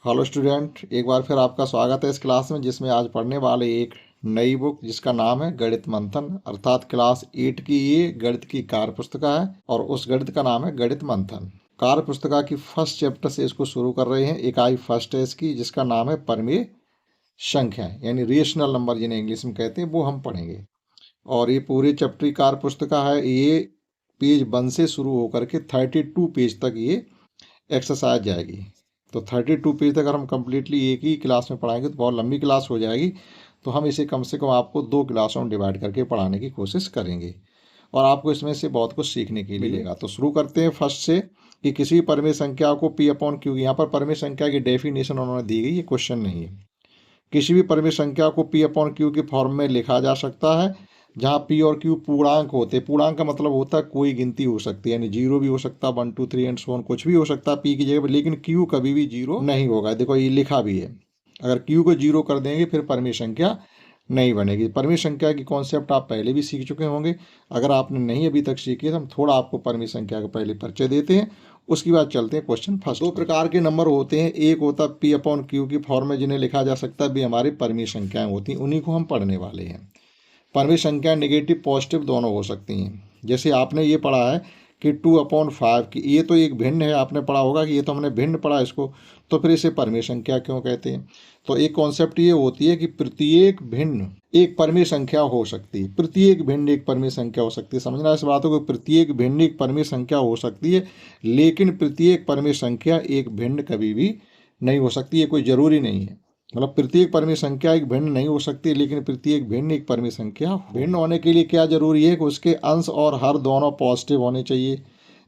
Hello student, एक बार फिर आपका स्वागत है इस क्लास में जिसमें आज पढ़ने वाले एक नई बुक जिसका नाम है गणित मंथन। अर्थात क्लास 8 की ये गणित की कार्य पुस्तिका है और उस गणित का नाम है गणित मंथन। कार्य पुस्तिका की फर्स्ट चैप्टर से इसको शुरू कर रहे हैं। इकाई फर्स्ट है इसकी जिसका नाम है परिमेय संख्या यानी रेशनल नंबर जिन्हें इंग्लिश में कहते हैं, वो हम पढ़ेंगे। और ये पूरी चैप्टर की कार्य पुस्तिका है। ये पेज 1 से शुरू होकर के 32 पेज तक ये एक्सरसाइज जाएगी। तो 32 पेज तक अगर हम कम्प्लीटली एक ही क्लास में पढ़ाएंगे तो बहुत लंबी क्लास हो जाएगी। तो हम इसे कम से कम आपको 2 क्लासों में डिवाइड करके पढ़ाने की कोशिश करेंगे और आपको इसमें से बहुत कुछ सीखने के लिए मिलेगा। तो शुरू करते हैं फर्स्ट से कि किसी परिमेय संख्या को पी अपॉन क्यू, यहाँ पर परिमेय संख्या की डेफिनेशन उन्होंने दी गई, ये क्वेश्चन नहीं है। किसी भी परिमेय संख्या को पी अपॉन क्यू के फॉर्म में लिखा जा सकता है जहाँ पी और क्यू पूर्णांक होते हैं। पूर्णांक का मतलब होता है कोई गिनती हो सकती है, यानी 0 भी हो सकता है, 1 2 3 एंड सो ऑन, कुछ भी हो सकता है पी की जगह पर, लेकिन क्यू कभी भी 0 नहीं होगा। देखो ये लिखा भी है, अगर क्यू को 0 कर देंगे फिर परिमेय संख्या नहीं बनेगी। परिमेय संख्या की कॉन्सेप्ट आप पहले भी सीख चुके होंगे। अगर आपने नहीं अभी तक सीखी है तो हम थोड़ा आपको परिमेय संख्या का पहले परिचय देते हैं, उसके बाद चलते हैं क्वेश्चन फर्स्ट। 2 प्रकार के नंबर होते हैं, एक होता है पी अपॉन क्यू की फॉर्म में जिन्हें लिखा जा सकता है, भी हमारी परिमेय संख्याएं होती हैं, उन्हीं को हम पढ़ने वाले हैं। परिमेय संख्या नेगेटिव पॉजिटिव दोनों हो सकती हैं। जैसे आपने ये पढ़ा है कि 2/5 की, ये तो एक भिन्न है, आपने पढ़ा होगा कि ये तो हमने भिन्न पढ़ा इसको, तो फिर इसे परिमेय संख्या क्यों कहते हैं। तो एक कॉन्सेप्ट ये होती है कि प्रत्येक भिन्न एक परिमेय संख्या हो सकती है, प्रत्येक भिन्न एक परिमेय संख्या हो सकती है। समझना इस बातों को, प्रत्येक भिन्न एक परिमेय संख्या हो सकती है, लेकिन प्रत्येक परिमेय संख्या एक भिन्न कभी भी नहीं हो सकती। ये कोई जरूरी नहीं है, मतलब प्रत्येक परिमेय संख्या एक भिन्न नहीं हो सकती, लेकिन प्रत्येक भिन्न एक परिमेय संख्या। भिन्न होने के लिए क्या जरूरी है कि उसके अंश और हर दोनों पॉजिटिव होने चाहिए।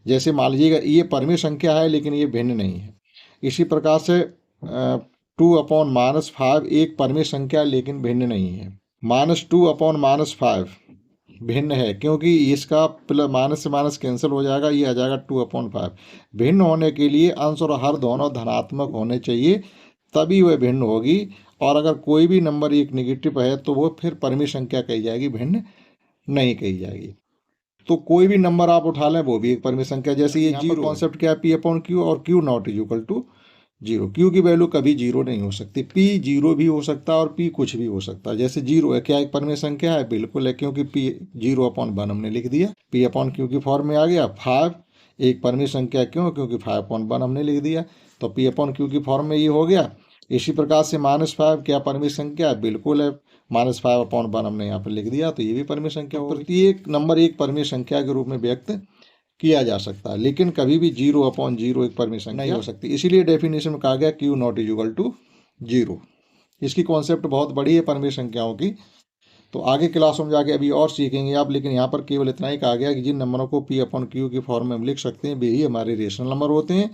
जैसे मान लीजिएगा ये परिमेय संख्या है लेकिन ये भिन्न नहीं है। इसी प्रकार से 2/-5 एक परिमेय संख्या लेकिन भिन्न नहीं है। -2/-5 भिन्न है क्योंकि इसका प्लस माइनस से माइनस कैंसिल हो जाएगा, ये आ जाएगा 2/5। भिन्न होने के लिए अंश और हर दोनों धनात्मक होने चाहिए, तभी वह भिन्न होगी। और अगर कोई भी नंबर एक नेगेटिव है तो वो फिर परिमेय संख्या कही जाएगी, भिन्न नहीं कही जाएगी। तो कोई भी नंबर आप उठा लें वो भी एक परिमेय संख्या। जैसे ये जीरो कॉन्सेप्ट क्या है, पी अपॉन क्यू, और Q not is equal to 0। Q की वैल्यू कभी 0 नहीं हो सकती। पी 0 भी हो सकता है और पी कुछ भी हो सकता है। जैसे 0 है, क्या एक परिमेय संख्या है? बिल्कुल है, क्योंकि पी 0/1 हमने लिख दिया, पी अपॉन क्यू की फॉर्म में आ गया। 5 एक परिमेय संख्या क्यों? क्योंकि 5/1 हमने लिख दिया, तो पी अपॉन क्यू की फॉर्म में ये हो गया। इसी प्रकार से -5 क्या परिमेय संख्या है? बिल्कुल है, -5/1 हमने यहाँ पर लिख दिया, तो ये भी परिमेय संख्या हो। प्रत्येक नंबर एक परिमेय संख्या के रूप में व्यक्त किया जा सकता है, लेकिन कभी भी 0/0 एक परिमेय संख्या नहीं हो सकती। इसीलिए डेफिनेशन में कहा गया Q not is equal to 0। इसकी कॉन्सेप्ट बहुत बड़ी है परिमेय संख्याओं की, तो आगे क्लासों में जाके अभी और सीखेंगे आप। लेकिन यहाँ पर केवल इतना ही कहा गया कि जिन नंबरों को पी अपॉन क्यू की फॉर्म में हम लिख सकते हैं वे ही हमारे रेशनल नंबर होते हैं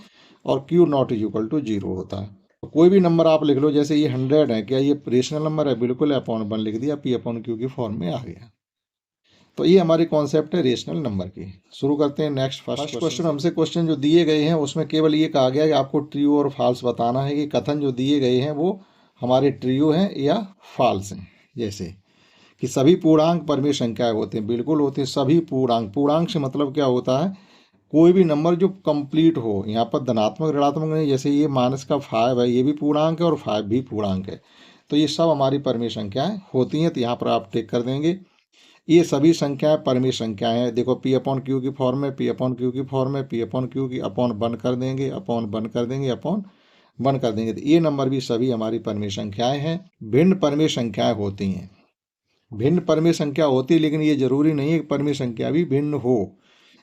और Q not is equal to 0 होता है। तो कोई भी नंबर आप लिख लो, जैसे ये 100 है, क्या ये रेशनल नंबर है? बिल्कुल है, अपॉन 1 लिख दिया, पी अपॉन क्यू की फॉर्म में आ गया। तो ये हमारी कॉन्सेप्ट है रेशनल नंबर की। शुरू करते हैं नेक्स्ट फर्स्ट क्वेश्चन। हमसे क्वेश्चन जो दिए गए हैं उसमें केवल ये कहा गया कि आपको ट्रू और फॉल्स बताना है कि कथन जो दिए गए हैं वो हमारे ट्रू हैं या फॉल्स हैं। जैसे कि सभी पूर्णांक परिमेय संख्याएं होते हैं, बिल्कुल होते हैं सभी पूर्णांक। पूर्णांक से मतलब क्या होता है? कोई भी नंबर जो कंप्लीट हो, यहाँ पर धनात्मक ऋणात्मक नहीं। जैसे ये -5 है, ये भी पूर्णांक है और 5 भी पूर्णांक है, तो ये सब हमारी परिमेय संख्याएं होती हैं। तो यहाँ पर आप टिक कर देंगे, ये सभी संख्याएं परिमेय संख्याएं हैं। देखो पी अपॉन क्यू की फॉर्म में, पी अपॉन क्यू की फॉर्म में, पी अपॉन क्यू की अपॉन 1 कर देंगे, अपॉन 1 कर देंगे, अपॉन 1 कर देंगे, तो ये नंबर भी सभी हमारी परिमेय संख्याएं हैं। भिन्न परिमेय संख्याएं होती हैं, भिन्न परिमेय संख्या होती है, लेकिन ये जरूरी नहीं है कि परिमेय संख्या भी भिन्न हो।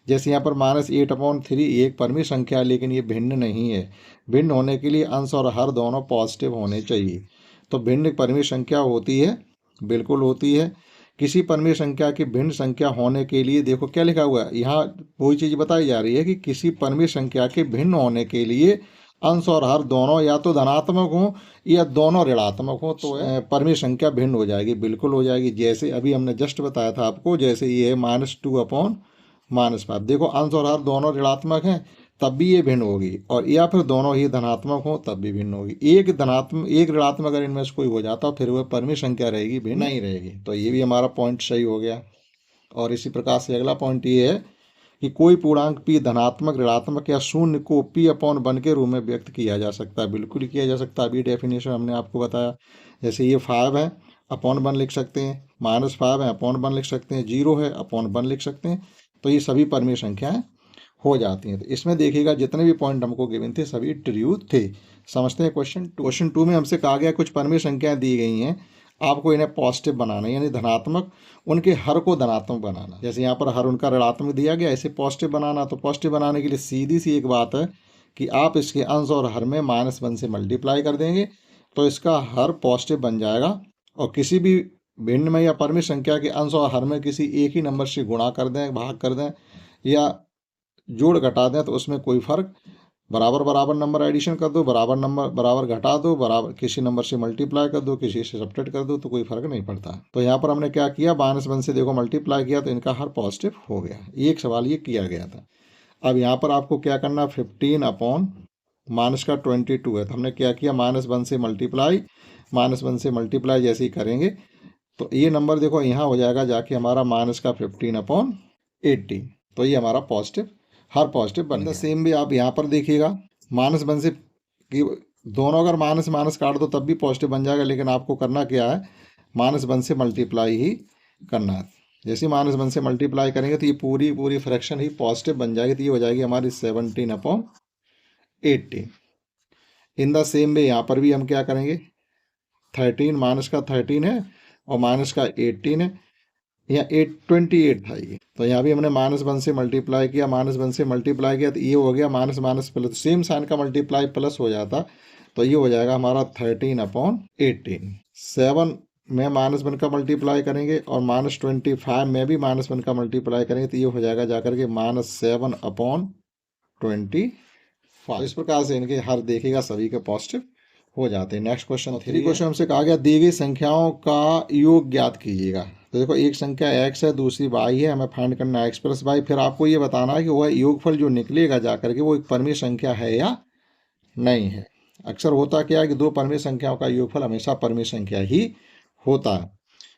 जैसे यहाँ पर -8/3 एक परिमेय संख्या है, लेकिन ये भिन्न नहीं है। भिन्न होने के लिए अंश और हर दोनों पॉजिटिव होने चाहिए। तो भिन्न परिमेय संख्या होती है, बिल्कुल होती है। किसी परिमेय संख्या की भिन्न संख्या होने के लिए, देखो क्या लिखा हुआ है यहाँ, वही चीज़ बताई जा रही है कि किसी परिमेय संख्या के भिन्न होने के लिए अंश और हर दोनों या तो धनात्मक हो या दोनों ऋणात्मक हो, तो परिमेय संख्या भिन्न हो जाएगी, बिल्कुल हो जाएगी। जैसे अभी हमने जस्ट बताया था आपको, जैसे ये है -2/-5। देखो अंश और हर दोनों ऋणात्मक हैं तब भी ये भिन्न होगी, और या फिर दोनों ही धनात्मक हो तब भी भिन्न होगी। एक धनात्मक एक ऋणात्मक अगर इनमें से कोई हो जाता फिर वह परिमेय संख्या रहेगी, भिन्न नहीं रहेगी। तो ये भी हमारा पॉइंट सही हो गया। और इसी प्रकार से अगला पॉइंट ये है कि कोई पूर्णांक p धनात्मक, ऋणात्मक या शून्य को p/1 के रूप में व्यक्त किया जा सकता है। बिल्कुल ही किया जा सकता है, अभी डेफिनेशन हमने आपको बताया। जैसे ये 5 है, /1 लिख सकते हैं, -5 है, /1 लिख सकते हैं, 0 है, /1 लिख सकते हैं। तो ये सभी परमीय संख्याएं हो जाती हैं। तो इसमें देखिएगा जितने भी पॉइंट हमको गिवन थे सभी ट्रू थे। समझते हैं क्वेश्चन 2 में हमसे कहा गया कुछ परमीय संख्याएं दी गई हैं, आपको इन्हें पॉजिटिव बनाना है, यानी धनात्मक, उनके हर को धनात्मक बनाना। जैसे यहाँ पर हर उनका ऋणात्मक दिया गया, इसे पॉजिटिव बनाना। तो पॉजिटिव बनाने के लिए सीधी सी एक बात है कि आप इसके अंश और हर में -1 से मल्टीप्लाई कर देंगे तो इसका हर पॉजिटिव बन जाएगा। और किसी भी भिन्न में या परमीय संख्या के अंश और हर में किसी एक ही नंबर से गुणा कर दें, भाग कर दें या जोड़ घटा दें तो उसमें कोई फर्क, बराबर बराबर नंबर एडिशन कर दो, बराबर नंबर बराबर घटा दो, बराबर किसी नंबर से मल्टीप्लाई कर दो, किसी से सब्ट्रैक्ट कर दो, तो कोई फर्क नहीं पड़ता। तो यहाँ पर हमने क्या किया, -1 से देखो मल्टीप्लाई किया तो इनका हर पॉजिटिव हो गया। एक सवाल ये किया गया था। अब यहाँ पर आपको क्या करना, 15/-22 है, तो हमने क्या किया, -1 से मल्टीप्लाई जैसे ही करेंगे तो ये नंबर देखो यहाँ हो जाएगा जाके हमारा -15/18। तो ये हमारा पॉजिटिव, हर पॉजिटिव बन गया। सेम भी आप यहाँ पर देखिएगा, -1 से कि दोनों अगर माइनस माइनस काट दो तब भी पॉजिटिव बन जाएगा, लेकिन आपको करना क्या है, -1 से मल्टीप्लाई ही करना है। जैसे -1 से मल्टीप्लाई करेंगे तो ये पूरी फ्रैक्शन ही पॉजिटिव बन जाएगी, तो ये हो जाएगी हमारी 17/18। इन द सेम वे यहाँ पर भी हम क्या करेंगे, 13 माइनस का 13 है और माइनस का 18 है, यहाँ 28 था ये, तो यहाँ भी हमने -1 से मल्टीप्लाई किया, -1 से मल्टीप्लाई किया तो ये हो गया minus minus plus, same sign का मल्टीप्लाई प्लस हो जाता, तो ये हो जाएगा हमारा 13/18। 7 में -1 का मल्टीप्लाई करेंगे और -25 में भी -1 का मल्टीप्लाई करेंगे तो ये हो जाएगा जाकर के -7/25। इस प्रकार से इनके हर देखेगा सभी के पॉजिटिव हो जाते हैं। नेक्स्ट क्वेश्चन 3 क्वेश्चन हमसे कहा गया दी गई संख्याओं का योग ज्ञात कीजिएगा। तो देखो एक संख्या x है, दूसरी y है, हमें फाइंड करना है x + y। फिर आपको ये बताना है कि वह योगफल जो निकलेगा जाकर के वो एक परमीय संख्या है या नहीं है। अक्सर होता क्या है कि दो परमीय संख्याओं का योगफल हमेशा परमीय संख्या ही होता है।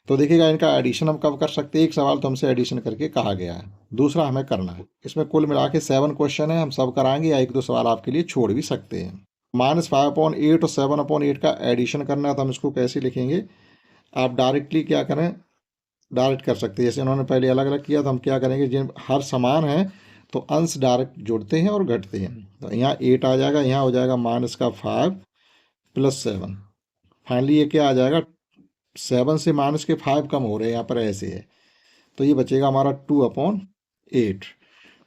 तो देखिएगा इनका एडिशन हम कब कर सकते हैं, एक सवाल तो हमसे एडिशन करके कहा गया है, दूसरा हमें करना है। इसमें कुल मिला के 7 क्वेश्चन है, हम सब कराएंगे या 1-2 सवाल आपके लिए छोड़ भी सकते हैं। -5/8 और 7/8 का एडिशन करना है, तो हम इसको कैसे लिखेंगे, आप डायरेक्टली क्या करें, डायरेक्ट कर सकते हैं। जैसे उन्होंने पहले अलग अलग किया तो हम क्या करेंगे, जिन हर समान है तो अंश डायरेक्ट जोड़ते हैं और घटते हैं। तो यहाँ 8 आ जाएगा, यहाँ हो जाएगा -5 + 7। फाइनली ये क्या आ जाएगा, 7 से -5 कम हो रहे हैं, यहाँ पर ऐसे है, तो ये बचेगा हमारा 2/8।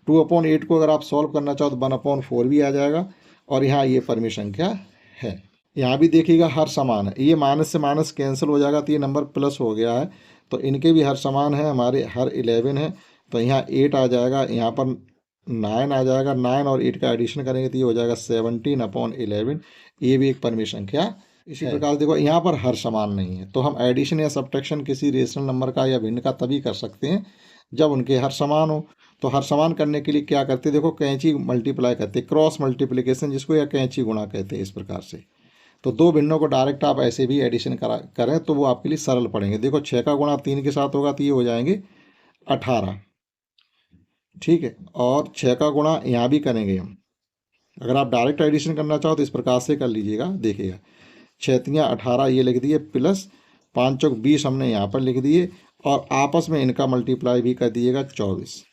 2/8 को अगर आप सॉल्व करना चाहो तो 1/4 भी आ जाएगा, और यहाँ ये परमीय संख्या है। यहाँ भी देखिएगा हर समान है, ये माइनस से माइनस कैंसिल हो जाएगा तो ये नंबर प्लस हो गया है, तो इनके भी हर समान है, हमारे हर 11 है, तो यहाँ 8 आ जाएगा, यहाँ पर 9 आ जाएगा, 9 और 8 का एडिशन करेंगे तो ये हो जाएगा 17/11। ये भी एक परमीय संख्या। इसी प्रकार देखो यहाँ पर हर समान नहीं है, तो हम एडिशन या सब्ट्रैक्शन किसी रेशनल नंबर का या भिन्न का तभी कर सकते हैं जब उनके हर समान हो। तो हर समान करने के लिए क्या करते हैं, देखो कैंची मल्टीप्लाई करते हैं, क्रॉस मल्टीप्लिकेशन जिसको, या कैंची गुणा कहते हैं, इस प्रकार से। तो दो भिन्नों को डायरेक्ट आप ऐसे भी एडिशन करें तो वो आपके लिए सरल पड़ेंगे। देखो 6 का गुणा 3 के साथ होगा तो ये हो जाएंगे 18, ठीक है, और 6 का गुणा यहाँ भी करेंगे हम। अगर आप डायरेक्ट एडिशन करना चाहो तो इस प्रकार से कर लीजिएगा, देखिएगा 6 × 18 ये लिख दिए, प्लस 5 × 20 हमने यहाँ पर लिख दिए, और आपस में इनका मल्टीप्लाई भी कर दिएगा 24।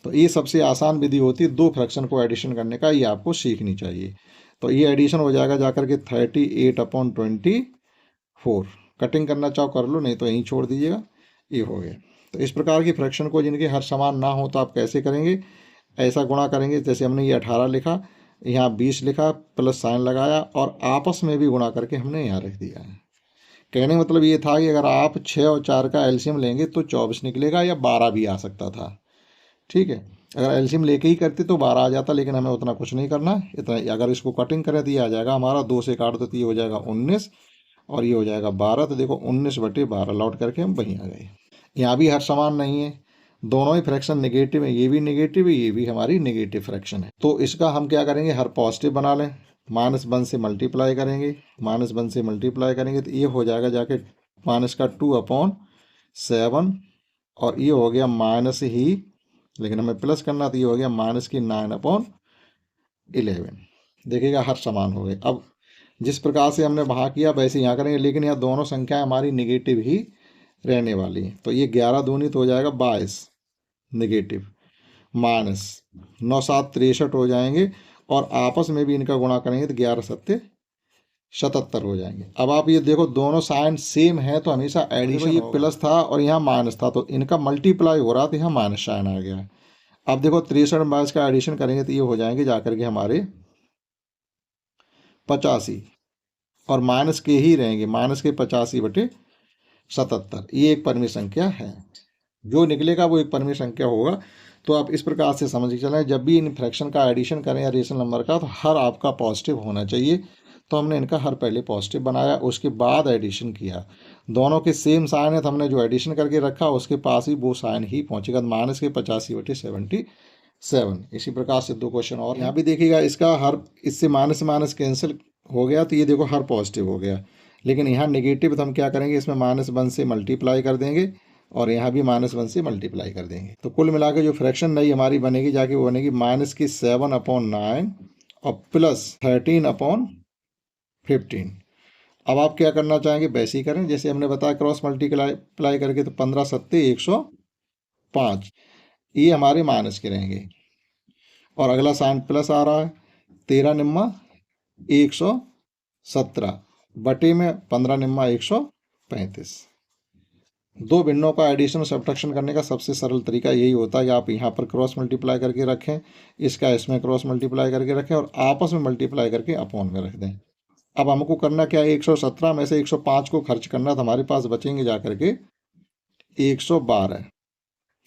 तो ये सबसे आसान विधि होती है दो फ्रैक्शन को एडिशन करने का, ये आपको सीखनी चाहिए। तो ये एडिशन हो जाएगा जाकर के 38/24। कटिंग करना चाहो कर लो, नहीं तो यहीं छोड़ दीजिएगा, ये हो गया। तो इस प्रकार की फ्रैक्शन को जिनके हर समान ना हो तो आप कैसे करेंगे, ऐसा गुणा करेंगे, जैसे हमने ये 18 लिखा, यहाँ 20 लिखा, प्लस साइन लगाया, और आपस में भी गुणा करके हमने यहाँ रख दिया है। कहने का मतलब ये था कि अगर आप 6 और 4 का एलसीएम लेंगे तो 24 निकलेगा, या 12 भी आ सकता था, ठीक है। अगर एलसीएम लेके ही करते तो 12 आ जाता, लेकिन हमें उतना कुछ नहीं करना, इतना। अगर इसको कटिंग करें तो ये आ जाएगा हमारा, 2 से काट दो तो ये हो जाएगा 19, और ये हो जाएगा 12। तो देखो 19/12 लौट करके हम वहीं आ गए। यहाँ भी हर समान नहीं है, दोनों ही फ्रैक्शन नेगेटिव है, ये भी नेगेटिव है, ये भी हमारी नेगेटिव फ्रैक्शन है। तो इसका हम क्या करेंगे, हर पॉजिटिव बना लें, -1 से मल्टीप्लाई करेंगे, -1 से मल्टीप्लाई करेंगे तो ये हो जाएगा जाके -2/7, और ये हो गया लेकिन हमें प्लस करना, तो ये हो गया -9/11। देखिएगा हर समान हो गए। अब जिस प्रकार से हमने वहाँ किया वैसे यहाँ करेंगे, लेकिन यहाँ दोनों संख्याएं हमारी निगेटिव ही रहने वाली हैं। तो ये 11 दूनी तो हो जाएगा 22 निगेटिव, माइनस 9 7 63 हो जाएंगे, और आपस में भी इनका गुणा करेंगे तो 11 7 77 हो जाएंगे। अब आप ये देखो दोनों साइन सेम है तो हमेशा एडिशन, ये प्लस था और यहाँ माइनस था तो इनका मल्टीप्लाई हो रहा, तो यहाँ माइनस साइन आ गया। अब देखो 63 और 22 का एडिशन करेंगे तो ये हो जाएंगे जाकर के हमारे 85, और माइनस के ही रहेंगे, माइनस के 85/77। ये एक परिमेय संख्या है, जो निकलेगा वो एक परिमेय संख्या होगा। तो आप इस प्रकार से समझ के चलें, जब भी इन फ्रैक्शन का एडिशन करें या रेशनल नंबर का, तो हर आपका पॉजिटिव होना चाहिए। तो हमने इनका हर पहले पॉजिटिव बनाया, उसके बाद एडिशन किया। दोनों के सेम साइन है तो हमने जो एडिशन करके रखा उसके पास ही वो साइन ही पहुंचेगा, माइनस के 85/77। इसी प्रकार से 2 क्वेश्चन और यहाँ भी देखिएगा, इसका हर, इससे माइनस से माइनस कैंसिल हो गया तो ये देखो हर पॉजिटिव हो गया। लेकिन यहाँ नेगेटिव, तो हम क्या करेंगे, इसमें -1 से मल्टीप्लाई कर देंगे और यहाँ भी -1 से मल्टीप्लाई कर देंगे। तो कुल मिला के जो फ्रैक्शन नई हमारी बनेगी जाके वो बनेगी -7/9 और +13/15। अब आप क्या करना चाहेंगे वैसे ही करें जैसे हमने बताया, क्रॉस मल्टीप्लाई करके, तो 15 7 105, ये हमारे माइनस के रहेंगे। और अगला साइन प्लस आ रहा है, 13 निम्मा 117 बटे में 15 निम्मा 135। दो भिन्नों का एडिशन सब्ट्रैक्शन करने का सबसे सरल तरीका यही होता है कि आप यहाँ पर क्रॉस मल्टीप्लाई करके रखें, इसका इसमें क्रॉस मल्टीप्लाई करके रखें और आपस में मल्टीप्लाई करके अपॉन में रख दें। अब हमको करना क्या है, 117 में से 105 को खर्च करना, तो हमारे पास बचेंगे जाकर के 112,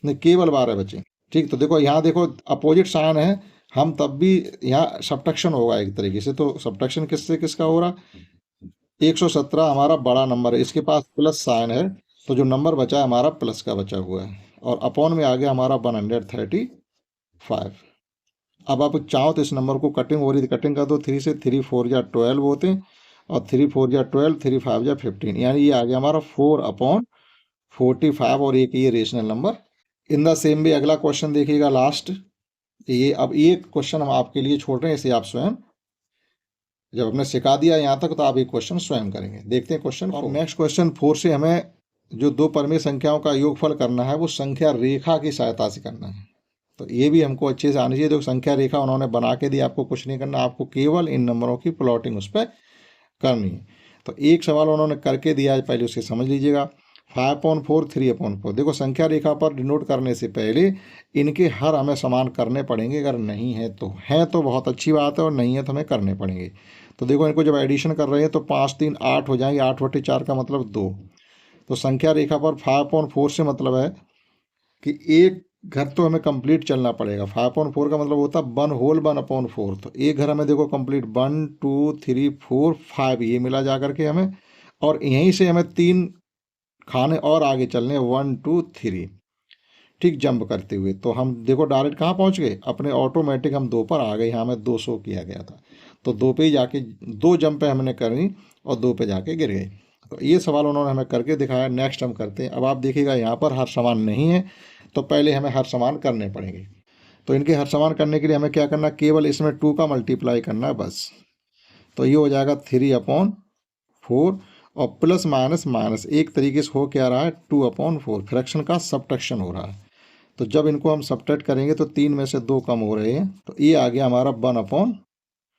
नहीं केवल 12 बचे। ठीक, तो देखो यहाँ देखो अपोजिट साइन है, हम तब भी यहाँ सब्ट्रैक्शन होगा एक तरीके से। तो सब्ट्रैक्शन किससे किसका हो रहा, 117 हमारा बड़ा नंबर है, इसके पास प्लस साइन है, तो जो नंबर बचा है हमारा प्लस का बचा हुआ है, और अपॉन में आ गया हमारा 135। अब आप चाहो तो इस नंबर को कटिंग हो रही थी, कटिंग कर दो 3 से, 3 4 या 12 होते हैं, और 3 4 या 12, 3 5 या 15, यानी ये आ गया हमारा 4/45, और एक ये rational number. In the same वे अगला क्वेश्चन देखिएगा लास्ट, ये अब ये क्वेश्चन हम आपके लिए छोड़ रहे हैं, इसे आप स्वयं, जब हमने सिखा दिया यहाँ तक तो आप एक क्वेश्चन स्वयं करेंगे। देखते हैं क्वेश्चन। और नेक्स्ट क्वेश्चन 4 से हमें जो दो परिमेय संख्याओं का योगफल करना है वो संख्या रेखा की सहायता से करना है। तो ये भी हमको अच्छे से आनी चाहिए। तो संख्या रेखा उन्होंने बना के दी, आपको कुछ नहीं करना, आपको केवल इन नंबरों की प्लॉटिंग उस पर करनी है। तो एक सवाल उन्होंने करके दिया है, पहले उसे समझ लीजिएगा। 5/4 3/4, देखो संख्या रेखा पर डिनोट करने से पहले इनके हर हमें समान करने पड़ेंगे, अगर नहीं है तो बहुत अच्छी बात है, और नहीं है तो हमें करने पड़ेंगे। तो देखो इनको जब एडिशन कर रहे हैं तो 5 3 8 हो जाएंगे, 8/4 का मतलब 2। तो संख्या रेखा पर 5/4 से मतलब है कि एक घर तो हमें कंप्लीट चलना पड़ेगा। 5/4 का मतलब होता है 1 होल 1/4। तो एक घर हमें देखो कंप्लीट 1 2 3 4 5 ये मिला जा करके हमें, और यहीं से हमें 3 खाने और आगे चलने 1 2 3, ठीक, जंप करते हुए। तो हम देखो डायरेक्ट कहाँ पहुँच गए, अपने ऑटोमेटिक हम 2 पर आ गए। यहाँ हमें 200 किया गया था, तो 2 पे ही जाके 2 जंपें हमने करनी और 2 पे जाके गिर गए। तो ये सवाल उन्होंने हमें करके दिखाया। नेक्स्ट हम करते हैं। अब आप देखिएगा यहाँ पर हर समान नहीं है, तो पहले हमें हर समान करने पड़ेंगे। तो इनके हर समान करने के लिए हमें क्या करना, केवल इसमें 2 का मल्टीप्लाई करना है बस। तो ये हो जाएगा 3/4, और प्लस माइनस माइनस एक तरीके से हो क्या रहा है, 2/4, फ्रैक्शन का सब्ट्रैक्शन हो रहा है। तो जब इनको हम सब्ट्रैक्ट करेंगे तो 3 में से 2 कम हो रहे हैं, तो ये आ गया हमारा 1/4।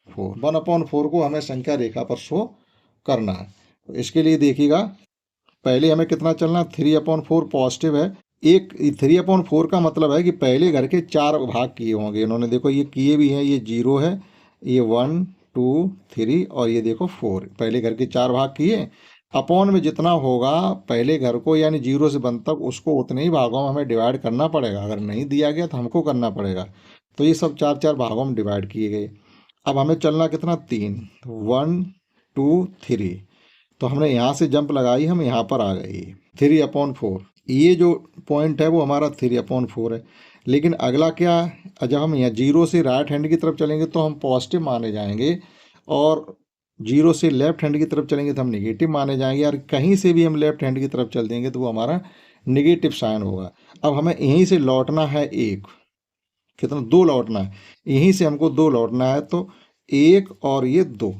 1/4 को हमें संख्या रेखा पर शो करना है। तो इसके लिए देखिएगा, पहले हमें कितना चलना, 3/4 पॉजिटिव है। एक 3/4 का मतलब है कि पहले घर के 4 भाग किए होंगे इन्होंने, देखो ये किए भी हैं, ये 0 है, ये 1 2 3 और ये देखो 4, पहले घर के 4 भाग किए। अपॉन में जितना होगा पहले घर को, यानी 0 से 1 तक, उसको उतने ही भागों में हमें डिवाइड करना पड़ेगा। अगर नहीं दिया गया तो हमको करना पड़ेगा। तो ये सब 4 भागों में डिवाइड किए गए। अब हमें चलना कितना, 3, 1 2 3। तो हमने यहाँ से जंप लगाई, हम यहाँ पर आ गए 3/4। ये जो पॉइंट है वो हमारा 3/4 है। लेकिन अगला क्या, जब हम यहाँ 0 से राइट हैंड की तरफ चलेंगे तो हम पॉजिटिव माने जाएंगे, और 0 से लेफ्ट हैंड की तरफ चलेंगे तो हम नेगेटिव माने जाएंगे, और कहीं से भी हम लेफ्ट हैंड की तरफ चल देंगे तो वो हमारा नेगेटिव साइन होगा। अब हमें यहीं से लौटना है 1, कितना 2 लौटना है, यहीं से हमको 2 लौटना है, तो 1 और ये 2।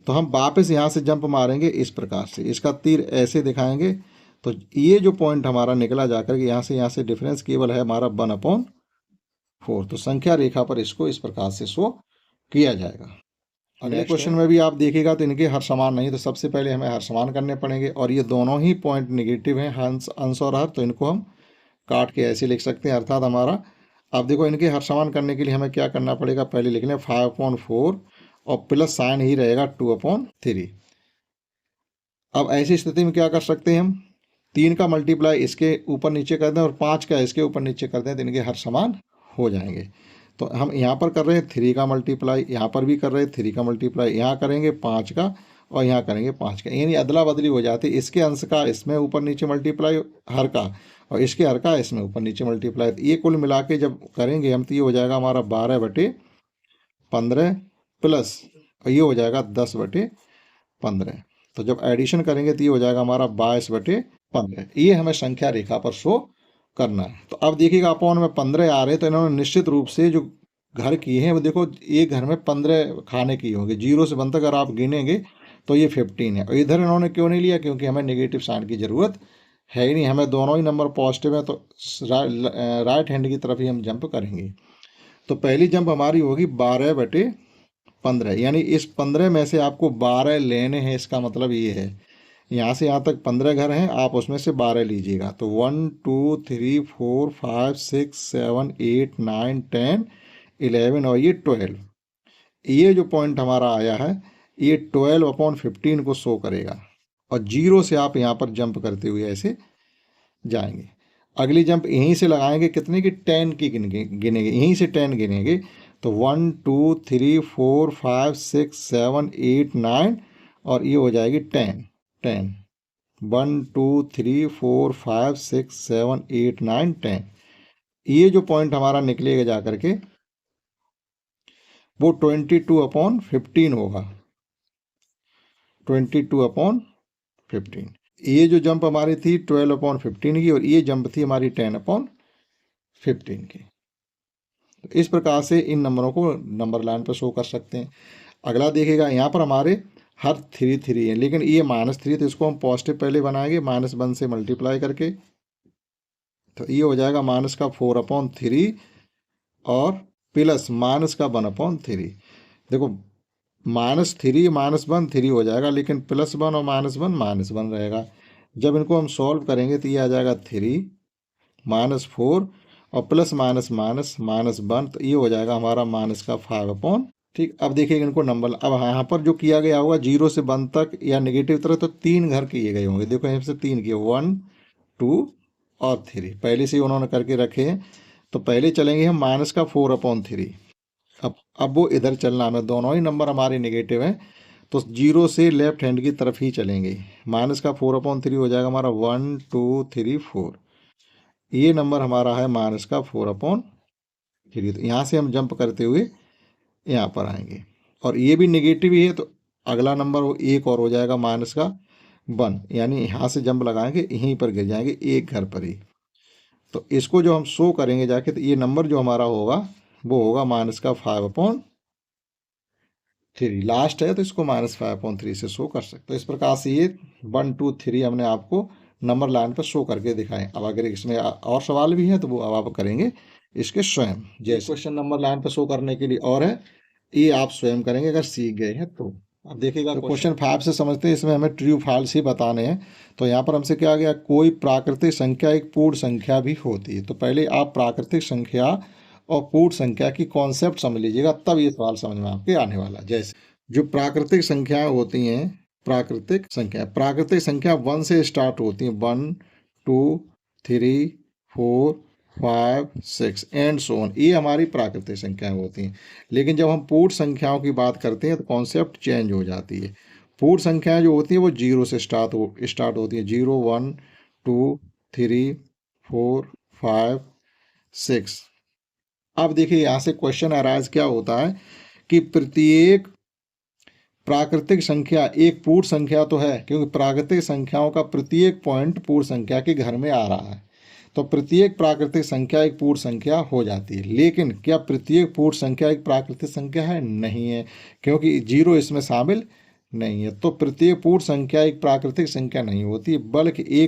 तो हम वापस यहाँ से जंप मारेंगे इस प्रकार से, इसका तीर ऐसे दिखाएंगे, तो ये जो पॉइंट हमारा निकला जाकर के यहाँ से डिफरेंस केवल है हमारा 1/4। तो संख्या रेखा पर इसको इस प्रकार से शो किया जाएगा। अगले क्वेश्चन में भी आप देखिएगा तो इनके हर समान नहीं, तो सबसे पहले हमें हर समान करने पड़ेंगे, और ये दोनों ही पॉइंट नेगेटिव हैं, अंश और हर, तो इनको हम काट के ऐसे लिख सकते हैं। अर्थात हमारा, अब देखो इनके हर समान करने के लिए हमें क्या करना पड़ेगा, पहले लिख लें 5/4 और प्लस साइन ही रहेगा 2/3। अब ऐसी स्थिति में क्या कर सकते हैं हम, 3 का मल्टीप्लाई इसके ऊपर नीचे कर दें और 5 का इसके ऊपर नीचे कर दें, तो इनके हर समान हो जाएंगे। तो हम यहाँ पर कर रहे हैं 3 का मल्टीप्लाई, यहाँ पर भी कर रहे हैं 3 का मल्टीप्लाई, यहाँ करेंगे 5 का और यहाँ करेंगे 5 का, यानी अदला बदली हो जाती है। इसके अंश का इसमें ऊपर नीचे मल्टीप्लाई हर का, और इसके हर का इसमें ऊपर नीचे मल्टीप्लाई, तो ये कुल मिला के जब करेंगे हम तो ये हो जाएगा हमारा 12/15 प्लस, और ये हो जाएगा 10/15। तो जब एडिशन करेंगे तो ये हो जाएगा हमारा 22/15। ये हमें संख्या रेखा पर शो करना है। तो अब देखिएगा अपॉन में 15 आ रहे, तो इन्होंने निश्चित रूप से जो घर किए हैं वो देखो, एक घर में 15 खाने की होंगे, 0 से 1 तक अगर आप गिनेंगे तो ये 15 है। और इधर इन्होंने क्यों नहीं लिया, क्योंकि हमें नेगेटिव साइन की ज़रूरत है ही नहीं, हमें दोनों ही नंबर पॉजिटिव है, तो राइट हैंड की तरफ ही हम जंप करेंगे। तो पहली जंप हमारी होगी 12/15, यानी इस 15 में से आपको 12 लेने हैं, इसका मतलब ये है यहाँ से यहाँ तक 15 घर हैं, आप उसमें से 12 लीजिएगा। तो 1 2 3 4 5 6 7 8 9 10 11 और ये 12, ये जो पॉइंट हमारा आया है ये 12/15 को शो करेगा। और 0 से आप यहाँ पर जंप करते हुए ऐसे जाएंगे। अगली जंप यहीं से लगाएंगे, कितने की, 10 की गिनेंगे, यहीं से 10 गिनेंगे। तो 1 2 3 4 5 6 7 8 9 और ये हो जाएगी 10 10। 1 2 3 4 5 6 7 8 9 10, ये जो पॉइंट हमारा निकलेगा जा करके वो 22/15 होगा, 22/15। ये जो जंप हमारी थी 12/15 की, और ये जंप थी हमारी 10/15 की। तो इस प्रकार से इन नंबरों को नंबर लाइन पर शो कर सकते हैं। अगला देखिएगा, यहाँ पर हमारे हर 3 है, लेकिन ये -3, तो इसको हम पॉजिटिव पहले बनाएंगे -1 से मल्टीप्लाई करके, तो ये हो जाएगा -4/3 और प्लस -1/3। देखो -3 -1 3 हो जाएगा, लेकिन +1 और -1 -1 रहेगा। जब इनको हम सॉल्व करेंगे तो ये आ जाएगा 3 -4 और प्लस -1, तो ये हो जाएगा हमारा -5/। ठीक, अब देखिए इनको नंबर, अब यहाँ पर जो किया गया होगा 0 से 1 तक या नेगेटिव तरह, तो 3 घर किए गए होंगे। देखो यहाँ से 3 किए, 1 2 और 3 पहले से उन्होंने करके रखे हैं। तो पहले चलेंगे हम -4/3। अब वो इधर चलना, हमें दोनों ही नंबर हमारे नेगेटिव हैं, तो 0 से लेफ्ट हैंड की तरफ ही चलेंगे। -4/3 हो जाएगा हमारा 1 2 3 4, ये नंबर हमारा है -4/3। तो यहाँ से हम जंप करते हुए यहाँ पर आएंगे, और ये भी नेगेटिव ही है, तो अगला नंबर वो एक और हो जाएगा -1, यानी यहाँ से जंप लगाएंगे, यहीं पर गिर जाएंगे एक घर पर ही। तो इसको जो हम शो करेंगे जाके, तो ये नंबर जो हमारा होगा वो होगा -5/3, लास्ट है, तो इसको -5/3 से शो कर सकते हैं। इस प्रकार से ये 1 2 3 हमने आपको नंबर लाइन पर शो करके दिखाएं। अब अगर इसमें और सवाल भी हैं तो वो अब आप करेंगे इसके स्वयं, जैसे क्वेश्चन नंबर लाइन पर शो करने के लिए और है, ये आप स्वयं करेंगे अगर सीख गए हैं तो। अब देखिएगा क्वेश्चन 5 से समझते हैं, इसमें हमें ट्रू फॉल्स ही बताने हैं। तो यहाँ पर हमसे क्या गया, कोई प्राकृतिक संख्या एक पूर्ण संख्या भी होती है। तो पहले आप प्राकृतिक संख्या और पूर्ण संख्या की कॉन्सेप्ट समझ लीजिएगा, तब ये सवाल समझ में आपके आने वाला। जैसे जो प्राकृतिक संख्याएं होती हैं, प्राकृतिक संख्या 1 से स्टार्ट होती हैं, 1 2 3 4 5 6 एंड सो ऑन, ये हमारी प्राकृतिक संख्याएं होती हैं। लेकिन जब हम पूर्ण संख्याओं की बात करते हैं तो कॉन्सेप्ट चेंज हो जाती है। पूर्ण संख्याएं जो होती हैं वो 0 से स्टार्ट होती हैं, 0 1 2 3 4 5 6। अब देखिए यहाँ से क्वेश्चन अराइज क्या होता है कि प्रत्येक प्राकृतिक संख्या एक पूर्ण संख्या तो है, क्योंकि प्राकृतिक संख्याओं का प्रत्येक पॉइंट पूर्ण संख्या के घर में आ रहा है। तो प्रत्येक प्राकृतिक संख्या एक पूर्ण संख्या हो जाती है। लेकिन क्या प्रत्येक पूर्ण संख्या एक प्राकृतिक संख्या है? नहीं है, क्योंकि 0 इसमें शामिल नहीं है। तो प्रत्येक पूर्ण संख्या एक प्राकृतिक संख्या नहीं होती, बल्कि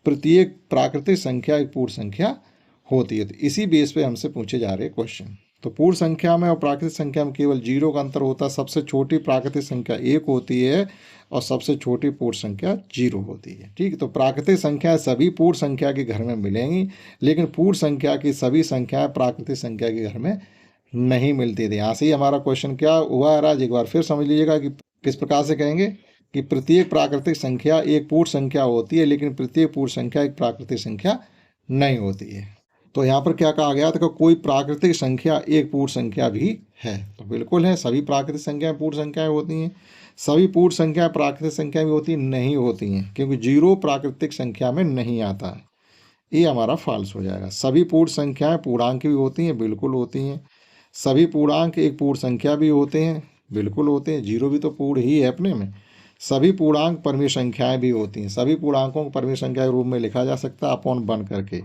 प्रत्येक प्राकृतिक संख्या एक पूर्ण संख्या होती है। तो इसी बेस पे हमसे पूछे जा रहे क्वेश्चन। तो पूर्ण संख्या में और प्राकृतिक संख्या में केवल 0 का अंतर होता है। सबसे छोटी प्राकृतिक संख्या 1 होती है और सबसे छोटी पूर्ण संख्या 0 होती है। ठीक, तो प्राकृतिक संख्या सभी पूर्ण संख्या के घर में मिलेंगी, लेकिन पूर्ण संख्या की सभी संख्याएं प्राकृतिक संख्या के घर में नहीं मिलती थी। यहाँ से ही हमारा क्वेश्चन क्या हुआ है आज, एक बार फिर समझ लीजिएगा कि किस प्रकार से कहेंगे कि प्रत्येक प्राकृतिक संख्या एक पूर्ण संख्या होती है, लेकिन प्रत्येक पूर्ण संख्या एक प्राकृतिक संख्या नहीं होती है। तो यहाँ पर क्या कहा गया था कि कोई प्राकृतिक संख्या एक पूर्ण संख्या भी है। तो बिल्कुल है, सभी प्राकृतिक संख्याएं पूर्ण संख्याएं होती हैं। सभी पूर्ण संख्या प्राकृतिक संख्या भी होती नहीं होती हैं, क्योंकि 0 प्राकृतिक संख्या में नहीं आता है। ये हमारा फॉल्स हो जाएगा। सभी पूर्ण संख्याएं पूर्णांक भी होती हैं, बिल्कुल होती हैं। सभी पूर्णांक एक पूर्ण संख्या भी होते हैं, बिल्कुल होते हैं। 0 भी तो पूर्ण ही है अपने में। सभी पूर्णांक परमीय संख्याएं भी होती हैं। सभी पूर्णांकों को परमीय संख्या के रूप में लिखा जा सकता है अपॉन 1 करके।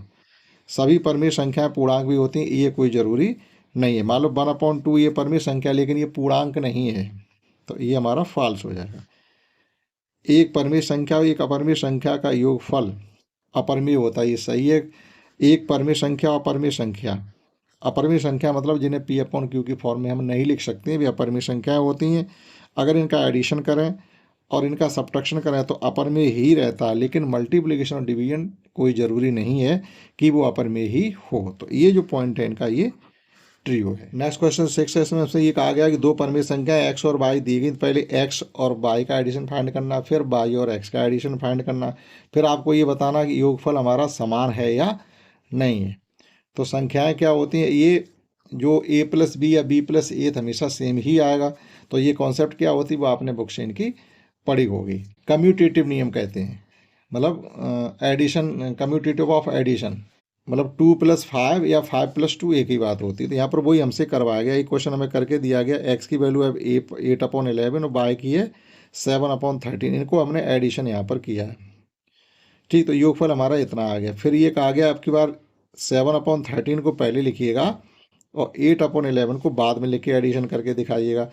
सभी परमीय संख्याएं पूर्णांक भी होती हैं, ये कोई ज़रूरी नहीं है। मान लो 1/2 ये परमीय संख्या, लेकिन ये पूर्णांक नहीं है, तो ये हमारा फॉल्स हो जाएगा। एक परमीय संख्या और एक अपरमीय संख्या का योगफल अपरमीय होता है, ये सही है। एक परमीय संख्या और अपरमीय संख्या, अपरमीय संख्या मतलब जिन्हें P/Q की फॉर्म में हम नहीं लिख सकते, वे अपरमीय संख्याएं होती हैं। अगर इनका एडिशन करें और इनका सब्ट्रैक्शन करें तो अपरमेय ही रहता है, लेकिन मल्टीप्लिकेशन और डिवीजन कोई ज़रूरी नहीं है कि वो अपरमेय ही हो। तो ये जो पॉइंट है इनका, ये ट्रियो है। नेक्स्ट क्वेश्चन 6 है, इसमें से ये कहा गया कि दो परमेय संख्याएं एक्स और वाई दी गई। पहले एक्स और वाई का एडिशन फाइंड करना, फिर वाई और एक्स का एडिशन फाइंड करना, फिर आपको ये बताना कि योगफल हमारा समान है या नहीं है। तो संख्याएं क्या होती हैं, ये जो a+b या b+a हमेशा सेम ही आएगा। तो ये कॉन्सेप्ट क्या होती है वो आपने बुक से इनकी पढ़ी होगी। कम्यूटेटिव नियम कहते हैं, मतलब एडिशन, कम्यूटेटिव ऑफ एडिशन, मतलब 2+5 या 5+2 एक ही बात होती है। तो यहाँ पर वही हमसे करवाया गया, एक क्वेश्चन हमें करके दिया गया। एक्स की वैल्यू है 8/11 और वाई की है 7/13। इनको हमने एडिशन यहाँ पर किया है। ठीक, तो योगफल हमारा इतना आ गया। फिर ये कहा गया अब की बार 7/13 को पहले लिखिएगा और 8/11 को बाद में लिख के एडिशन करके दिखाइएगा।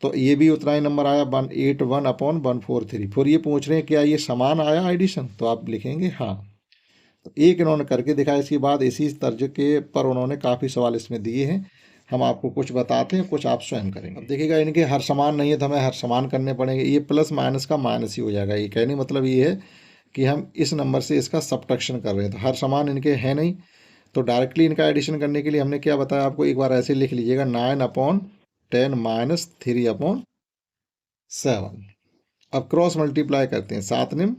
तो ये भी उतना ही नंबर आया 181/143। फिर ये पूछ रहे हैं क्या ये समान आया एडिशन, तो आप लिखेंगे हाँ। तो एक इन्होंने करके दिखाया। इसके बाद इसी तर्ज के पर उन्होंने काफ़ी सवाल इसमें दिए हैं, हम आपको कुछ बताते हैं, कुछ आप स्वयं करेंगे। अब देखिएगा इनके हर समान नहीं है तो हमें हर समान करने पड़ेंगे। ये प्लस माइनस का माइनस ही हो जाएगा। ये कहने मतलब ये है कि हम इस नंबर से इसका सब्ट्रैक्शन कर रहे हैं, तो हर समान इनके हैं नहीं। तो डायरेक्टली इनका एडिशन करने के लिए हमने क्या बताया आपको, एक बार ऐसे लिख लीजिएगा 9/10 - 3/7। अब क्रॉस मल्टीप्लाई करते हैं, 7×9